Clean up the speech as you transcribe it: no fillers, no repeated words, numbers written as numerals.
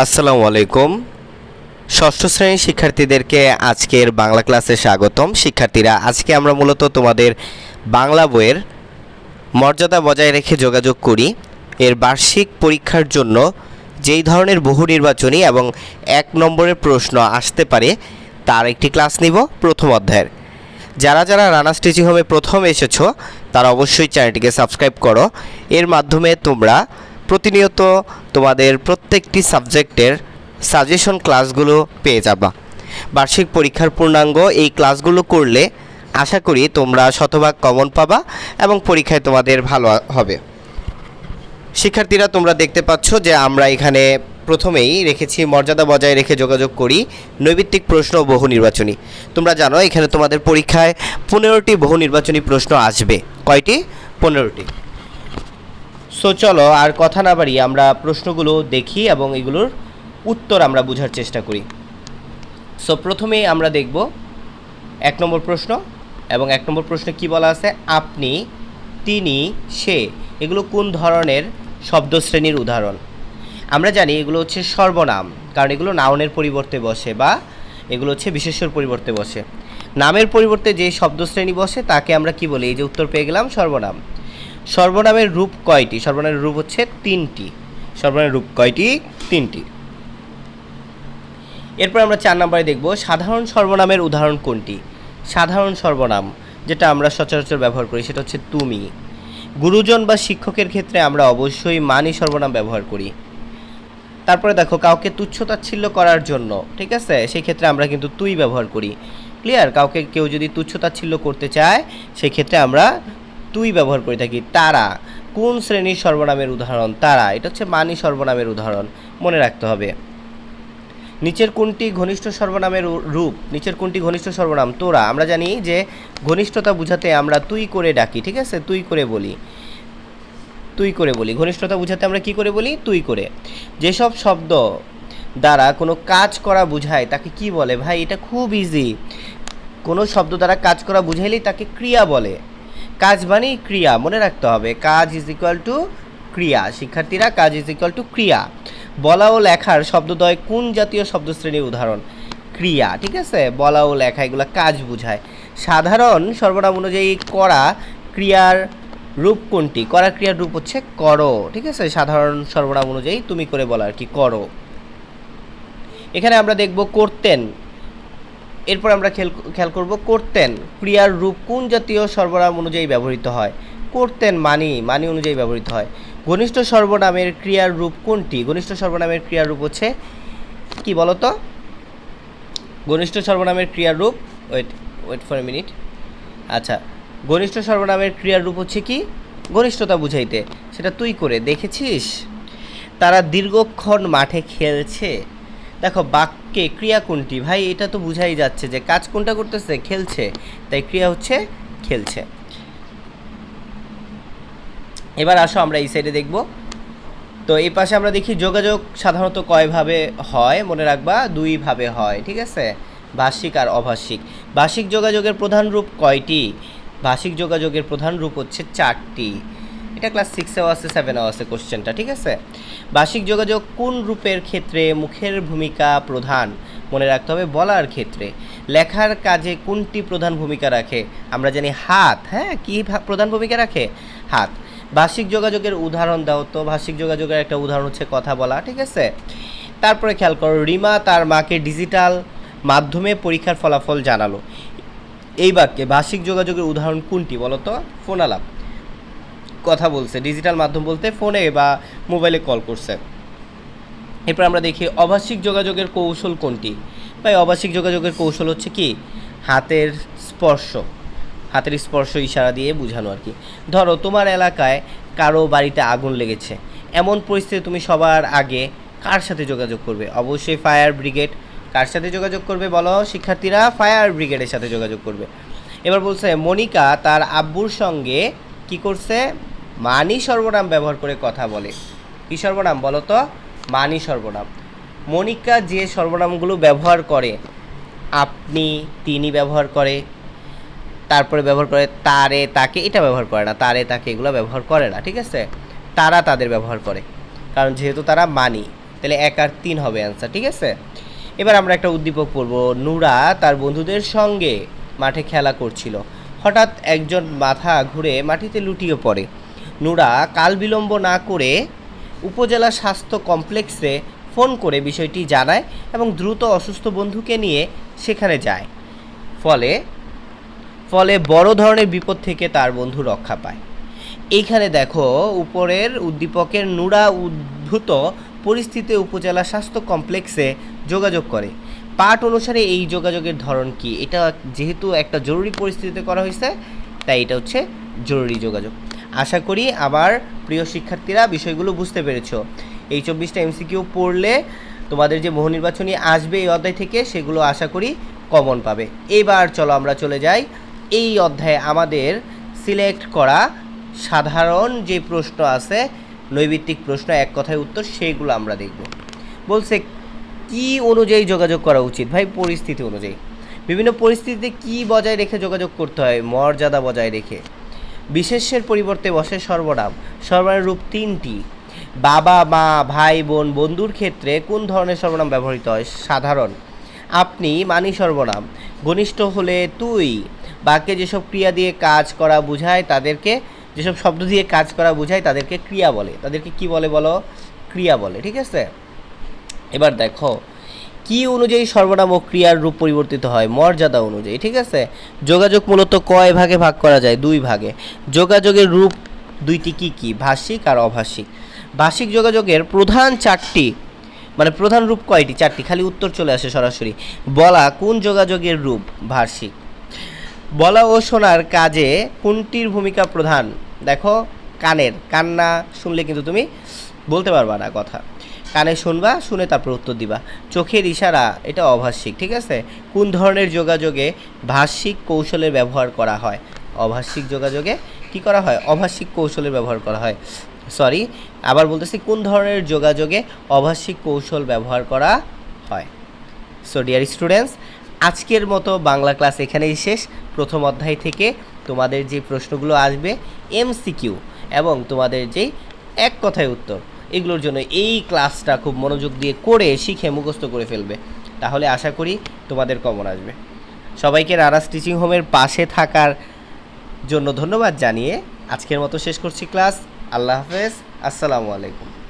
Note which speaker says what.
Speaker 1: আসসালামু আলাইকুম। ষষ্ঠ শ্রেণীর শিক্ষার্থীদেরকে আজকের বাংলা ক্লাসে স্বাগতম। শিক্ষার্থীরা, আজকে আমরা মূলত তোমাদের বাংলা বইয়ের মর্যাদা বজায় রেখে যোগাযোগ করি এর বার্ষিক পরীক্ষার জন্য যেই ধরনের বহু নির্বাচনী এবং 1 নম্বরের প্রশ্ন আসতে পারে তার একটি ক্লাস নিব প্রথম অধ্যায়ের। যারা যারা রানার্স টিচিং হোমে প্রথম এসেছো তারা অবশ্যই চ্যানেলটিকে সাবস্ক্রাইব করো। এর মাধ্যমে তোমরা প্রতিনিয়ত তোমাদের প্রত্যেকটি সাবজেক্টের সাজেশন ক্লাসগুলো পেয়ে যাবা। বার্ষিক পরীক্ষার পূর্ণাঙ্গ এই ক্লাসগুলো করলে আশা করি তোমরা শতভাগ কমন পাবা এবং পরীক্ষায় তোমাদের ভালো হবে। শিক্ষার্থীরা, তোমরা দেখতে পাচ্ছ যে আমরা এখানে প্রথমেই রেখেছি মর্যাদা বজায় রেখে যোগাযোগ করি নৈবিত্তিক প্রশ্ন ও বহু নির্বাচনী। তোমরা জানো এখানে তোমাদের পরীক্ষায় 15টি বহু নির্বাচনী প্রশ্ন আসবে। কয়টি? 15টি। সো চলো আর কথা না বাড়িয়ে আমরা প্রশ্নগুলো দেখি এবং এগুলোর উত্তর আমরা বোঝার চেষ্টা করি। সো প্রথমেই আমরা দেখব 1 নম্বর প্রশ্ন, এবং 1 নম্বর প্রশ্নে কি বলা আছে? আপনি, তিনি, সে এগুলো কোন ধরনের শব্দশ্রেণীর উদাহরণ? আমরা জানি এগুলো হচ্ছে সর্বনাম, কারণ এগুলো নাউনের পরিবর্তে বসে বা এগুলো হচ্ছে বিশেষ্যর পরিবর্তে বসে। নামের পরিবর্তে যে শব্দশ্রেণী বসে তাকে আমরা কি বলি? এই যে উত্তর পেয়ে গেলাম, সর্বনাম। সর্বনামের রূপ কয়টি? সর্বনামের রূপ হচ্ছে 3টি। সর্বনামের রূপ কয়টি? 3টি। এরপর আমরা 4 নম্বরে দেখব সাধারণ সর্বনামের উদাহরণ কোনটি? সাধারণ সর্বনাম যেটা আমরা সচরাচর ব্যবহার করি সেটা হচ্ছে তুমি। গুরুজন বা শিক্ষকের ক্ষেত্রে আমরা অবশ্যই মানি সর্বনাম ব্যবহার করি। তারপরে দেখো কাউকে তুচ্ছতাচ্ছিল্য করার জন্য, ঠিক আছে, সেই ক্ষেত্রে আমরা কিন্তু তুই ব্যবহার করি। ক্লিয়ার? কাউকে কেউ যদি তুচ্ছতাচ্ছিল্য করতে চায় সেই ক্ষেত্রে আমরা তুই ব্যবহার করে থাকি। তারা কোন শ্রেণীর সর্বনামের উদাহরণ? তারা, এটা হচ্ছে মানি সর্বনামের উদাহরণ, মনে রাখতে হবে। নিচের কোনটি ঘনিষ্ঠ সর্বনামের রূপ? নিচের কোনটি ঘনিষ্ঠ সর্বনাম? তোরা। আমরা জানি যে ঘনিষ্ঠতা বোঝাতে আমরা তুই করে ডাকি, ঠিক আছে, তুই করে বলি, তুই করে বলি। ঘনিষ্ঠতা বোঝাতে আমরা কি করে বলি? তুই করে। যেসব শব্দ দ্বারা কোনো কাজ করা বোঝায় তাকে কি বলে? ভাই এটা খুব ইজি। কোনো শব্দ দ্বারা কাজ করা বুঝাইলেই তাকে ক্রিয়া বলে। কাজ মানেই ক্রিয়া, মনে রাখতে হবে। কাজ ইজ ইকুয়াল টু ক্রিয়া। শিক্ষার্থীরা, কাজ ইজ ইকুয়াল টু ক্রিয়া। বলা ও লেখার শব্দদ্বয় কোন জাতীয় শব্দশ্রেণীর উদাহরণ? ক্রিয়া, ঠিক আছে। বলা ও লেখা এগুলো কাজ বোঝায়। সাধারণ সর্বনাম অনুযায়ী করা ক্রিয়ার রূপ কোনটি? করা ক্রিয়ার রূপ হচ্ছে করো, ঠিক আছে। সাধারণ সর্বনাম অনুযায়ী তুমি করে বলা আর কি, করো। এখানে আমরা দেখব করতেন। এরপর আমরা খেয়াল করব করতেন ক্রিয়ার রূপ কোন জাতীয় সর্বনাম অনুযায়ী ব্যবহৃত হয়? করতেন মানি অনুযায়ী ব্যবহৃত হয়। ঘনিষ্ঠ সর্বনামের ক্রিয়ার রূপ কোনটি? ঘনিষ্ঠ সর্বনামের ক্রিয়ার রূপ হচ্ছে কি বলতো? ঘনিষ্ঠ সর্বনামের ক্রিয়ার রূপ, ওয়েট ফর এ মিনিট। আচ্ছা, ঘনিষ্ঠ সর্বনামের ক্রিয়ার রূপ হচ্ছে কি? ঘনিষ্ঠতা বুঝাইতে। সেটা তুই করে। দেখেছিস? তারা দীর্ঘক্ষণ মাঠে খেলছে। দেখো বাক্যে ক্রিয়া কোনটি? ভাই এটা তো বুঝাই যাচ্ছে যে কাজ কোনটা করতেছে? খেলছে, তাই ক্রিয়া হচ্ছে খেলছে। এবার আসো আমরা এই সাইডে দেখব। তো এই পাশে আমরা দেখি যোগাযোগ সাধারণত কয়ভাবে হয়? মনে রাখবা 2 ভাবে হয়, ঠিক আছে, ভাষিক আর অভাষিক। ভাষিক যোগাযোগের প্রধান রূপ কয়টি? ভাষিক যোগাযোগের প্রধান রূপ হচ্ছে 4টি। এটা ক্লাস 6এও আছে, 7এও আছে কোশ্চেনটা, ঠিক আছে। ভাষিক যোগাযোগ কোন রূপের ক্ষেত্রে মুখের ভূমিকা প্রধান? মনে রাখতে হবে বলার ক্ষেত্রে। লেখার কাজে কোনটি প্রধান ভূমিকা রাখে? আমরা জানি হাত। হ্যাঁ, কি প্রধান ভূমিকা রাখে? হাত। ভাষিক যোগাযোগের উদাহরণ দাও তো। ভাষিক যোগাযোগের একটা উদাহরণ হচ্ছে কথা বলা, ঠিক আছে। তারপরে খেয়াল করো, রিমা তার মাকে ডিজিটাল মাধ্যমে পরীক্ষার ফলাফল জানালো। এই বাক্যে ভাষিক যোগাযোগের উদাহরণ কোনটি বলো তো? ফোনালাপ, কথা বলছে। ডিজিটাল মাধ্যম বলতে ফোনে বা মোবাইলে কল করছে। এরপর আমরা দেখি অভাষিক যোগাযোগের কৌশল কোনটি? ভাই অভাষিক যোগাযোগের কৌশল হচ্ছে কি? হাতের স্পর্শ, হাতের স্পর্শ ইশারা দিয়ে বোঝানো আর কি। ধরো তোমার এলাকায় কারো বাড়িতে আগুন লেগেছে, এমন পরিস্থিতি তুমি সবার আগে কার সাথে যোগাযোগ করবে? অবশ্যই ফায়ার ব্রিগেড। কার সাথে যোগাযোগ করবে বলো শিক্ষার্থীরা? ফায়ার ব্রিগেডের সাথে যোগাযোগ করবে। এবার বলছে মনিকা তার আব্বুর সঙ্গে কি করছে? মানি সর্বনাম ব্যবহার করে কথা বলে। কি সর্বনাম বলো তো? মানি সর্বনাম। মনিকা যে সর্বনামগুলো ব্যবহার করে, আপনি, তিনি ব্যবহার করে, তারপরে ব্যবহার করে তারে, তাকে, এটা ব্যবহার করে না। তারে, তাকে এগুলো ব্যবহার করে না, ঠিক আছে। তারা, তাদের ব্যবহার করে, কারণ যেহেতু তারা মানি, তাহলে 1 আর 3 হবে অ্যান্সার, ঠিক আছে। এবার আমরা একটা উদ্দীপক পড়ব। নুরা তার বন্ধুদের সঙ্গে মাঠে খেলা করছিল, হঠাৎ একজন মাথা ঘুরে মাটিতে লুটিয়ে পড়ে। নুরা কাল বিলম্ব না করে উপজেলা স্বাস্থ্য কমপ্লেক্সে ফোন করে বিষয়টি জানায় এবং দ্রুত অসুস্থ বন্ধুকে নিয়ে সেখানে যায়। ফলে ফলে বড় ধরনের বিপদ থেকে তার বন্ধু রক্ষা পায়। এইখানে দেখো উপরের উদ্দীপকের নুরা উদ্ভূত পরিস্থিতিতে উপজেলা স্বাস্থ্য কমপ্লেক্সে যোগাযোগ করে। পাঠ অনুসারে এই যোগাযোগের ধরন কি? এটা যেহেতু একটা জরুরি পরিস্থিতিতে করা হয়েছে, তাই এটা হচ্ছে জরুরি যোগাযোগ। আশা করি আমার প্রিয় শিক্ষার্থীরা বিষয়গুলো বুঝতে পেরেছো। এই 24টা এমসিকিউ পড়লে তোমাদের যে বহু নির্বাচনী আসবে এই অধ্যায় থেকে, সেগুলো আশা করি কমন পাবে। এবার চলো আমরা চলে যাই এই অধ্যায়ে আমাদের সিলেক্ট করা সাধারণ যে প্রশ্ন আছে, নৈবিত্তিক প্রশ্ন, এক কথায় উত্তর, সেইগুলো আমরা দেখব। বলছে কি অনুযায়ী যোগাযোগ করা উচিত? ভাই পরিস্থিতি অনুযায়ী। বিভিন্ন পরিস্থিতিতে কি বজায় রেখে যোগাযোগ করতে হয়? মর্যাদা বজায় রেখে। বিশেষ্যের পরিবর্তে বসে সর্বনাম। সর্বনামের রূপ 3টি। বাবা মা ভাই বোন বন্ধুর ক্ষেত্রে কোন ধরনের সর্বনাম ব্যবহৃত হয়? সাধারণ। আপনি মানি সর্বনাম। ঘনিষ্ঠ হলে তুই। বাক্যে যেসব ক্রিয়া দিয়ে কাজ করা বোঝায় তাদেরকে, যেসব শব্দ দিয়ে কাজ করা বোঝায় তাদেরকে ক্রিয়া বলে। তাদেরকে কি বলে বলো? ক্রিয়া বলে, ঠিক আছে। এবার দেখো কি অনুযায়ী সর্বনাম ও ক্রিয়ার রূপ পরিবর্তিত হয়? মর্যাদা অনুযায়ী, ঠিক আছে। যোগাযোগ মূলত কয় ভাগে ভাগ করা যায়? 2 ভাগে। যোগাযোগের রূপ 2টি কি কি? ভাষিক আর অভাষিক। ভাষিক যোগাযোগের প্রধান 4টি, মানে প্রধান রূপ কয়টি? 4টি। খালি উত্তর চলে আসে সরাসরি। বলা কোন যোগাযোগের রূপ? ভাষিক। বলা ও শোনার কাজে কোনটির ভূমিকা প্রধান? দেখো কানের, কান না শুনলে কিন্তু তুমি বলতে পারবা না কথা। কানে শুনবা, শুনে তারপর উত্তর দিবা। চোখের ইশারা, এটা অভাষিক, ঠিক আছে। কোন ধরনের যোগাযোগে ভাষিক কৌশলের ব্যবহার করা হয়? অভাষিক যোগাযোগে কি করা হয়? অভাষিক কৌশলের ব্যবহার করা হয়। সরি, আবার বলতেছি, কোন ধরনের যোগাযোগে অভাষিক কৌশল ব্যবহার করা হয়। সো ডিয়ার স্টুডেন্টস, আজকের মতো বাংলা ক্লাস এখানেই শেষ। প্রথম অধ্যায় থেকে তোমাদের যে প্রশ্নগুলো আসবে এমসিকিউ এবং তোমাদের যেই এক কথায় উত্তর, এগুলোর জন্য এই ক্লাসটা খুব মনোযোগ দিয়ে করে শিখে মুখস্থ করে ফেলবে, তাহলে আশা করি তোমাদের কমন আসবে। সবাইকে রানাস টিচিং হোমের পাশে থাকার জন্য ধন্যবাদ জানিয়ে আজকের মতো শেষ করছি ক্লাস। আল্লাহ হাফেজ, আসসালামু আলাইকুম।